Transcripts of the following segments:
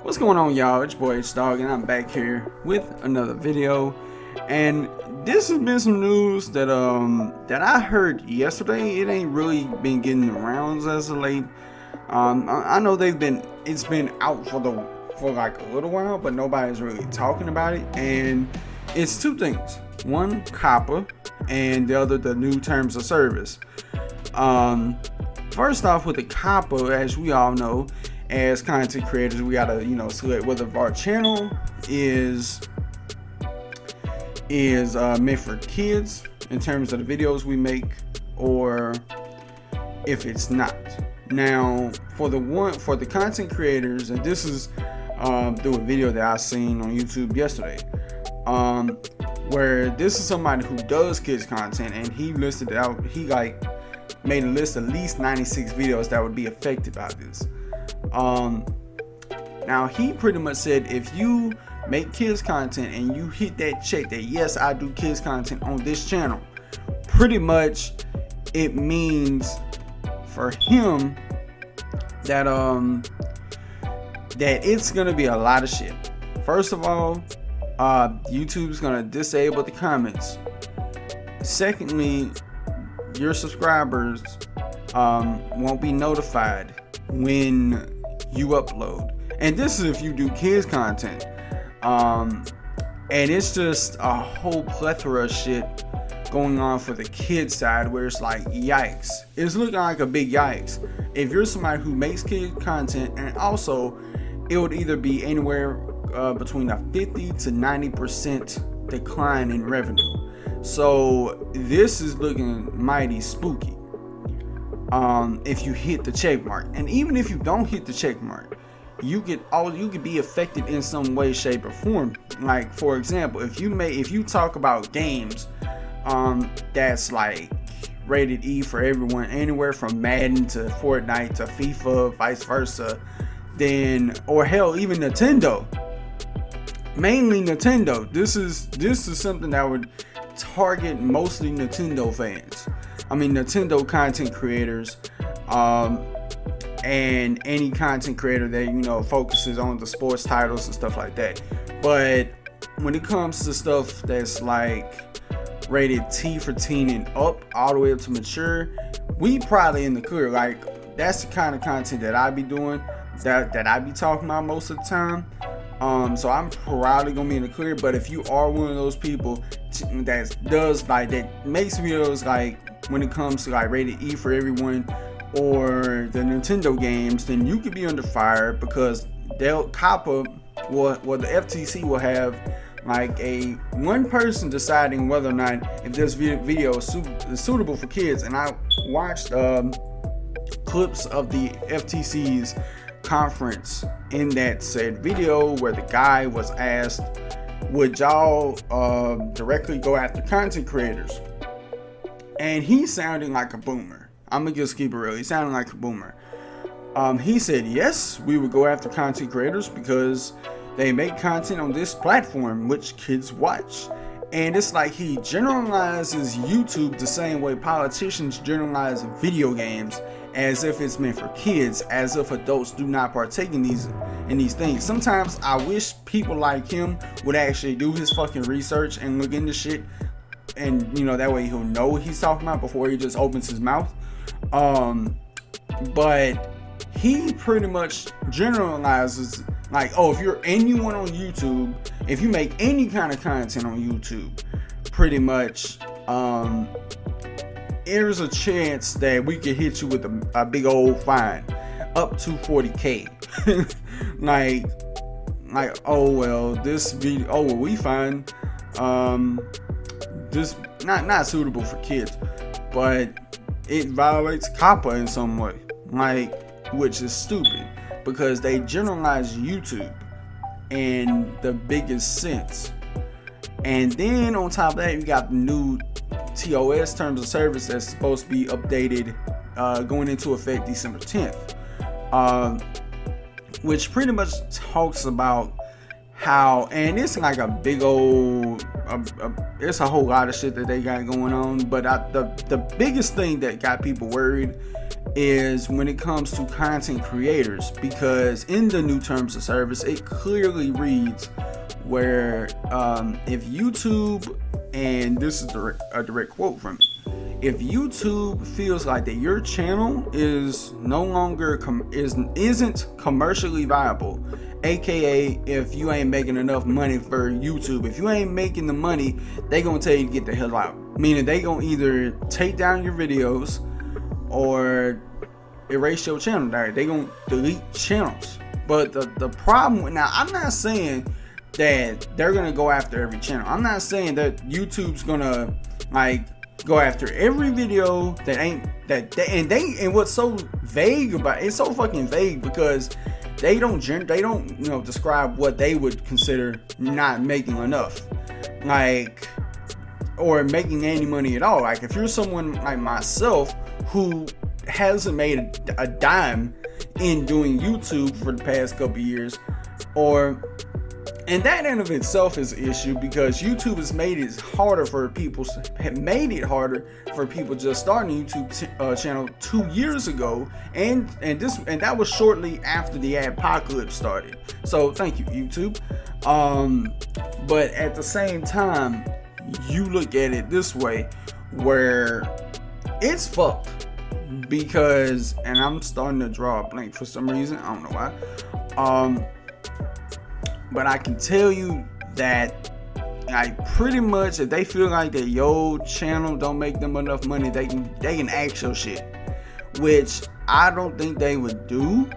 What's going on, y'all? It's your boy H-Dog, and I'm back here with another video. And this has been some news that I heard yesterday. It ain't really been getting the rounds as of late. I know it's been out for like a little while, but nobody's really talking about it. And it's two things: one, COPPA, and the other, the new terms of service. First off, with the COPPA, as we all know, as content creators, we gotta select whether our channel is meant for kids in terms of the videos we make, or if it's not. Now, for the content creators, and this is through a video that I seen on YouTube yesterday, where this is somebody who does kids content, and he listed out, he made a list of at least 96 videos that would be affected by this. Now he pretty much said, if you make kids content and you hit that check that yes, I do kids content on this channel, pretty much it means for him that that it's gonna be a lot of shit. First of all, YouTube's gonna disable the comments. Secondly, your subscribers won't be notified when you upload, and this is if you do kids content. And it's just a whole plethora of shit going on for the kids side, where it's like, yikes, it's looking like a big yikes if you're somebody who makes kid content. And also, it would either be anywhere between a 50 to 90% decline in revenue. So this is looking mighty spooky if you hit the check mark. And even if you don't hit the check mark, you could be affected in some way, shape, or form. Like, for example, if you talk about games that's like rated E for everyone, anywhere from Madden to Fortnite to FIFA, vice versa, then, or hell, even Nintendo, mainly Nintendo, this is something that would target mostly Nintendo fans. I mean, Nintendo content creators, and any content creator that focuses on the sports titles and stuff like that. But when it comes to stuff that's like rated T for teen and up, all the way up to mature, we probably in the clear. Like, that's the kind of content that I be doing, that I be talking about most of the time. So I'm probably gonna be in the clear. But if you are one of those people that makes videos like when it comes to like rated E for everyone or the Nintendo games, then you could be under fire, because COPPA the FTC will have like one person deciding whether or not if this video is suitable for kids. And I watched clips of the FTC's conference in that said video, where the guy was asked, would y'all directly go after content creators? And he's sounding like a boomer. I'm gonna just keep it real. He's sounding like a boomer. He said, yes, we would go after content creators because they make content on this platform which kids watch. And it's like he generalizes YouTube the same way politicians generalize video games, as if it's meant for kids, as if adults do not partake in these things. Sometimes I wish people like him would actually do his fucking research and look into shit, and that way he'll know what he's talking about before he just opens his mouth. But he pretty much generalizes, like, oh, if you're anyone on YouTube, if you make any kind of content on YouTube, pretty much there's a chance that we could hit you with a big old fine, up to 40K. like, oh well, this video, oh well, we find this not suitable for kids, but it violates COPPA in some way, which is stupid, because they generalize YouTube in the biggest sense. And then on top of that, you got the new TOS, terms of service, that's supposed to be updated, going into effect December 10th, which pretty much talks about how, and it's like a big old, it's a whole lot of shit that they got going on. But the biggest thing that got people worried is when it comes to content creators, because in the new terms of service, it clearly reads where if YouTube, and this is a direct quote from it, if YouTube feels like that your channel is no longer isn't commercially viable, aka if you ain't making enough money for YouTube, if you ain't making the money, they gonna tell you to get the hell out. Meaning they gonna either take down your videos or erase your channel. They gonna delete channels. But the problem, now I'm not saying that they're gonna go after every channel. I'm not saying that YouTube's gonna like go after every video that ain't and what's so vague about it's so fucking vague, because they don't describe what they would consider not making enough, like, or making any money at all. Like if you're someone like myself who hasn't made a dime in doing YouTube for the past couple years, and that in of itself is an issue, because YouTube has made it harder for people just starting a YouTube channel 2 years ago, and that was shortly after the adpocalypse started. So thank you, YouTube. But at the same time, you look at it this way, where it's fucked, because, and I'm starting to draw a blank for some reason, I don't know why. But I can tell you that, like, pretty much if they feel like that your channel don't make them enough money, they can ask your shit, which I don't think they would do,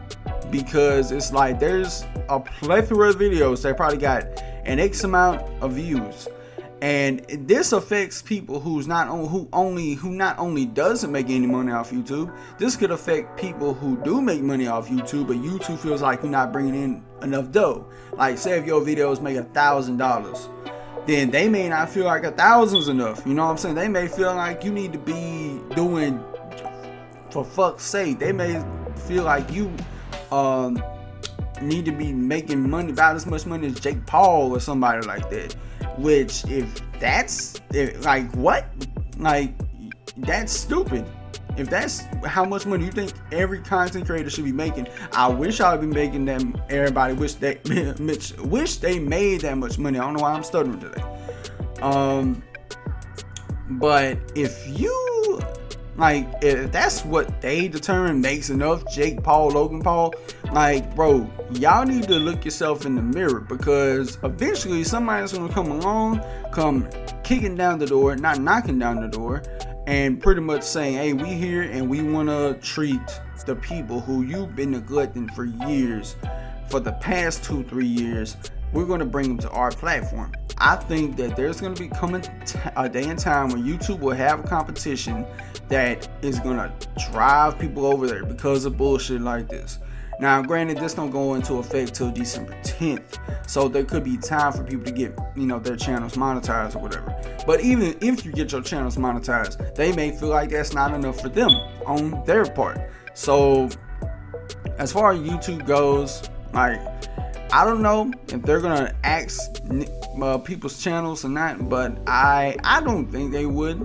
because it's like there's a plethora of videos that probably got an X amount of views, and this affects people who not only doesn't make any money off YouTube. This could affect people who do make money off YouTube, but YouTube feels like you're not bringing in enough dough. Like, say if your videos make $1,000, then they may not feel like 1,000 is enough. You know what I'm saying? They may feel like you need to be doing, for fuck's sake, they may feel like you need to be making money, about as much money as Jake Paul or somebody like that. Which, that's stupid. If that's how much money you think every content creator should be making, I wish I would be making them. Everybody wish they made that much money. I don't know why I'm stuttering today. But if that's what they determine makes enough, Jake Paul, Logan Paul, like, bro, y'all need to look yourself in the mirror, because eventually somebody's gonna come kicking down the door, not knocking down the door, and pretty much saying, hey, we here and we want to treat the people who you've been neglecting for years, for the past 2-3 years. We're going to bring them to our platform. I think that there's going to be coming a day and time when YouTube will have a competition that is going to drive people over there because of bullshit like this. Now, granted, this don't go into effect till December 10th, so there could be time for people to get, their channels monetized or whatever. But even if you get your channels monetized, they may feel like that's not enough for them on their part. So, as far as YouTube goes, like, I don't know if they're gonna axe people's channels or not, but I don't think they would.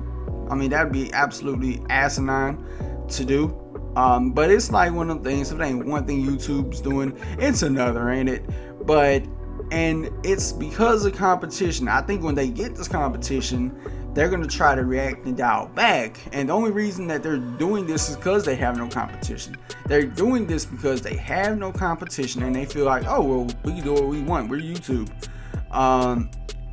I mean, that'd be absolutely asinine to do. But it's like one of the things, if it ain't one thing YouTube's doing, it's another, ain't it? And it's because of competition. I think when they get this competition, they're going to try to react and dial back. And the only reason that they're doing this is because they have no competition. They're doing this because they have no competition, and they feel like, oh, well, we can do what we want. We're YouTube.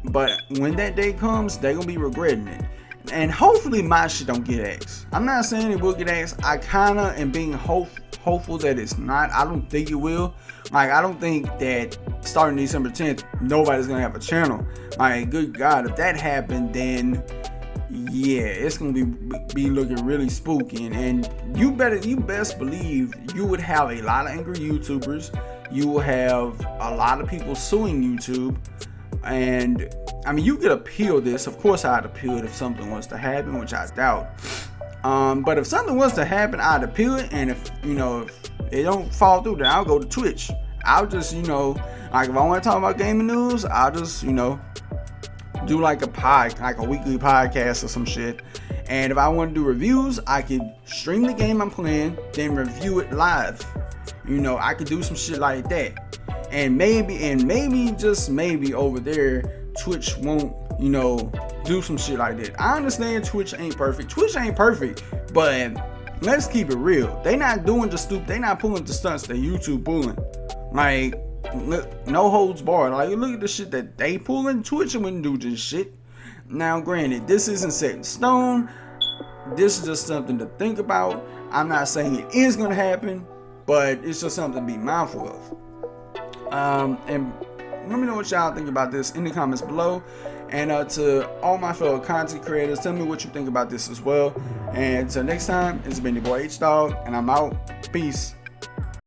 But when that day comes, they're going to be regretting it. And hopefully my shit don't get axed. I'm not saying it will get axed. I kind of am being hopeful that it's not. I don't think it will. Like, I don't think that starting December 10th, nobody's going to have a channel. Like, good God, if that happened, then yeah, it's going to be looking really spooky. And you best believe you would have a lot of angry YouTubers. You will have a lot of people suing YouTube. And I mean, you could appeal this. Of course, I'd appeal it if something was to happen, which I doubt. But if something was to happen, I'd appeal it. And if it don't fall through, then I'll go to Twitch. I'll just, like, if I want to talk about gaming news, I'll just, do like a weekly podcast or some shit, And if I want to do reviews, I can stream the game I'm playing, then review it live. You know, I could do some shit like that. And maybe, just maybe over there, Twitch won't, you know, do some shit like that. I understand Twitch ain't perfect, but let's keep it real. They not doing the stupid, they not pulling the stunts that YouTube pulling. Like, no holds barred. Like, look at the shit that they pulling. Twitch wouldn't do this shit. Now, granted, this isn't set in stone. This is just something to think about. I'm not saying it is gonna happen, but it's just something to be mindful of. And let me know what y'all think about this in the comments below. And to all my fellow content creators, tell me what you think about this as well. And until next time, it's been your boy H-Dog, and I'm out. Peace.